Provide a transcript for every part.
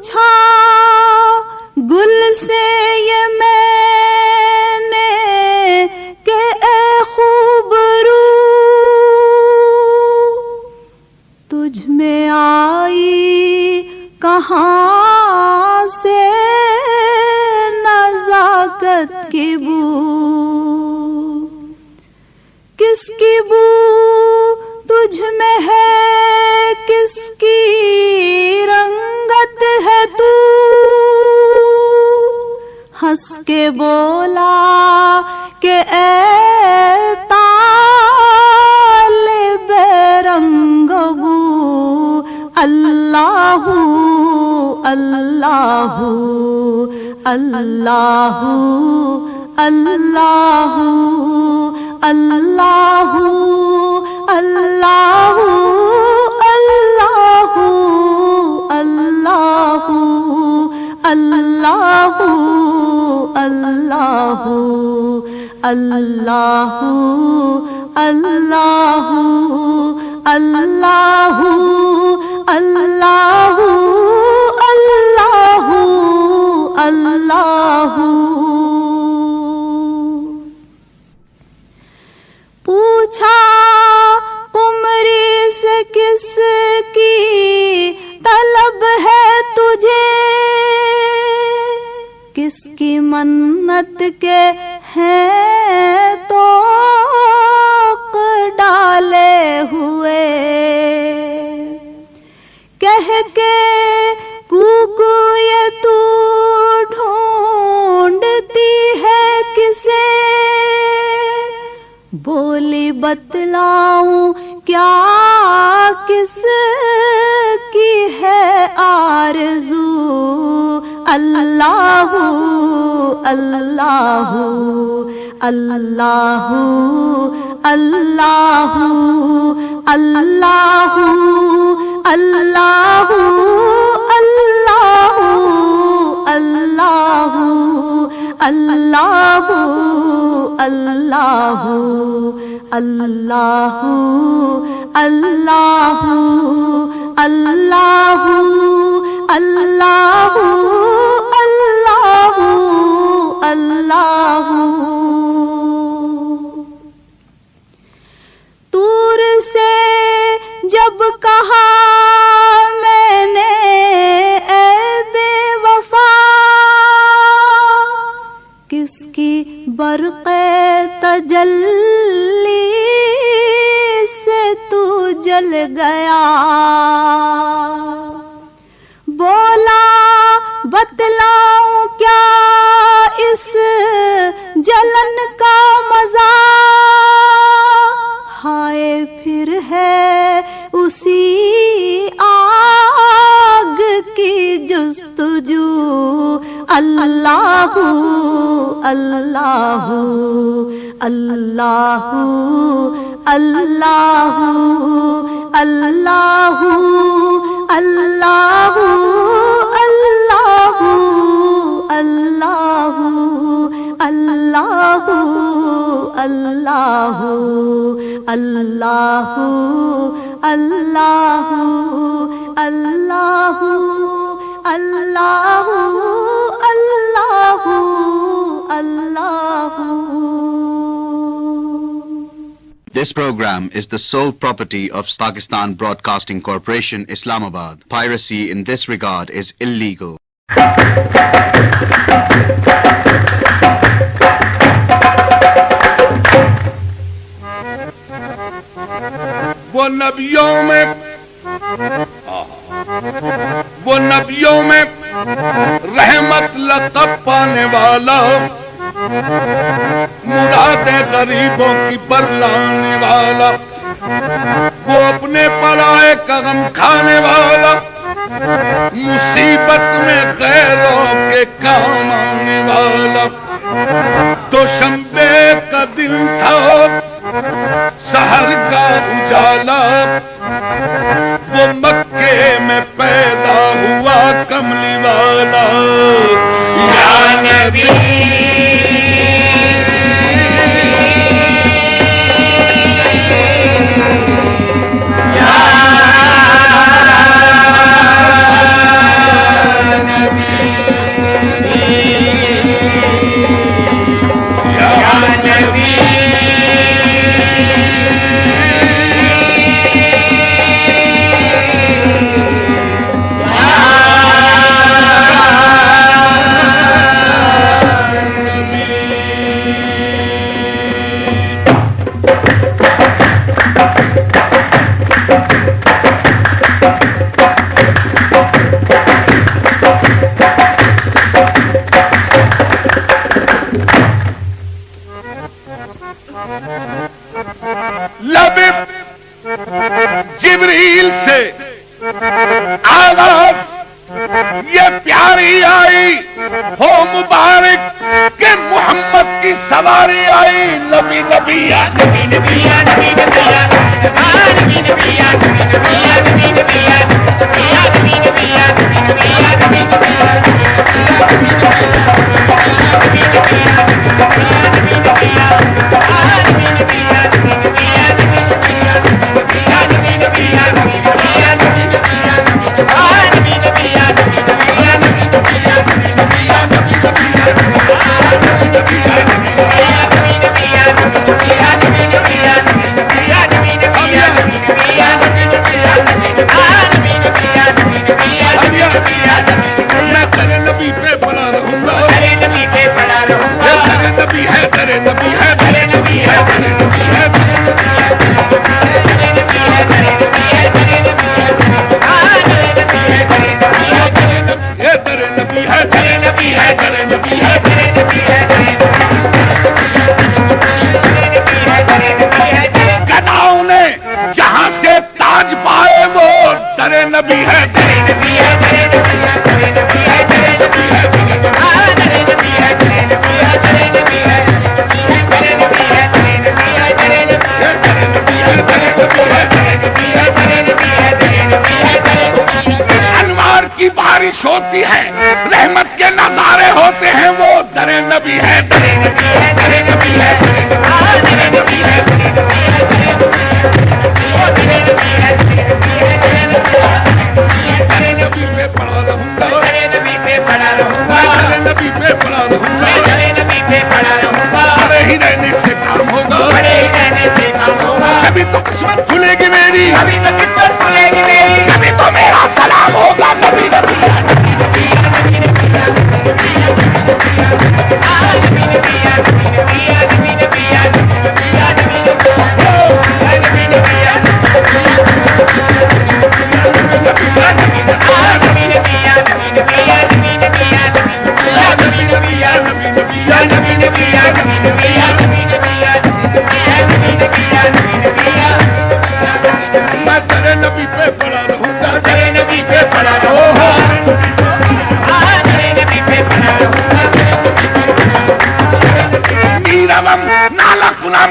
पूछा गुल से ये मैंने कि ए खूबरू तुझ में आई कहाँ से नज़ाकत की बू, किसकी बू तुझ में है, किसकी रंगत है तू। हंस के बोला कि ए तालिबे रंगबू, अल्लाहू अल्लाहू अल्लाहू अल्लाहू अल्लाहू अल्लाहू अल्लाहू अल्लाहू अल्लाहू अल्लाहू अल्लाहू अल्लाहू अल्लाहू अल्लाहू अल्लाहू अल्लाहू। पूछा कुमरी से किसकी तलब है तुझे, किसकी मन्नत के हैं तो डाले हुए। कह के कूकू ये तू ढूंढती है किसे, बोली बतलाऊं क्या किसकी है आरज़ू। अल्लाहू अल्लाहू अल्लाहू अल्लाहू अल्लाहू अल्लाहू अल्लाहू अल्लाहू अल्लाहू अल्लाहू अल्लाहू अल्लाहू अल्लाहू अल्लाहू अल्लाहू। तूर से जब कहा मैंने ए बेवफा, किसकी बरक़े तजल्ली से तू जल गया। बोला बतलाऊं क्या इस जलन का मजा, हाय फिर है उसी आग की जुस्तजू। Allahu Allahu Allahu Allahu Allahu Allahu Allahu Allahu Allahu Allahu Allahu Allahu Allahu Allahu Allahu. This program is the sole property of Pakistan Broadcasting Corporation, Islamabad. Piracy in this regard is illegal. वो नबियों में रहमत लक़ब पाने वाला, मुरादे गरीबों की बरलाने वाला, वो अपने पराए का गम खाने वाला, मुसीबत में गैरों के काम आने वाला। तो शंबे का दिन था, सहर का उजाला, वो मक्के में पैदा हुआ कमली वाला। या नबी से प्यारी आई हो मुबारक के मोहम्मद की सवारी आई। नबी नबिया नबी नबिया नबी नबिया नबी नबिया नबी नबिया नबी नबिया नबी नबिया नबी नबिया नबी गदाओं ने जहां से ताज पाए वो दरे नबी है। अनवार की बारिश होती है, रहमत के नजारे होते हैं, वो दरे नबी है। दरे नबी है, दरे नबी है, दरे नबी है, दरे नबी पे पड़ा रहूंगा, दरे नबी पे पड़ा रहूंगा, दरे नबी पे पड़ा रहूंगा, दरे नबी पे पड़ा रहूंगा। बड़े ही रहने से काम होगा, बड़े ही रहने से काम होगा। कभी तो किस्मत खुलेगी मेरी, कभी तो किस्मत खुलेगी मेरी, कभी तो मेरा सलाम होगा। नबी नबी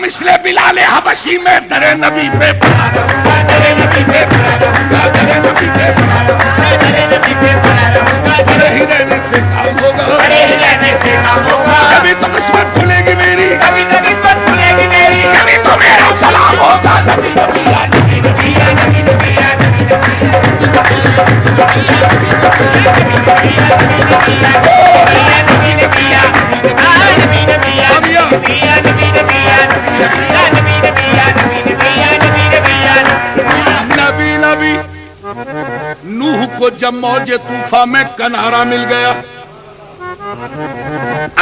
मिसले बिलाले हबशी में दरे नबी पे पड़ा रहूंगा, दरे नबी पे पड़ा रहूंगा, दरे नबी पे पड़ा रहूंगा, दरे नबी पे पड़ा रहूंगा। बड़े ही रहने से काम होगा, बड़े ही रहने से काम होगा। कभी तो किस्मत खुलेगी मेरी, कभी तो किस्मत खुलेगी मेरी, कभी तो मेरा सलाम होगा। नबी नबिया नबी नबिया नबी नबिया नबी नूह को जब मौजे तूफा में किनारा मिल गया,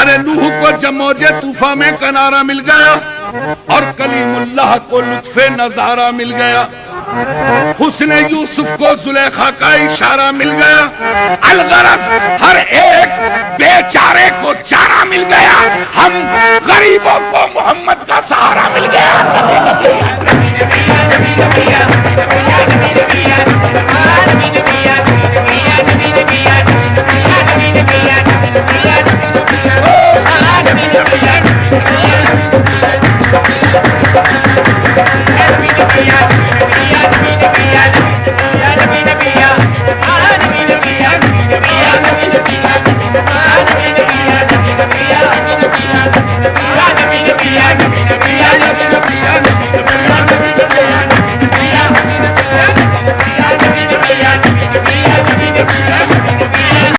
अरे नूह को जब मौजे तूफा में किनारा मिल गया और कलीमुल्लाह को लुत्फे नजारा मिल गया, हुस्ने यूसुफ को जुलेखा का इशारा मिल गया, अलगरज हर एक बेचारे को चारा मिल गया, हम गरीबों को मोहम्मद का सहारा मिल गया।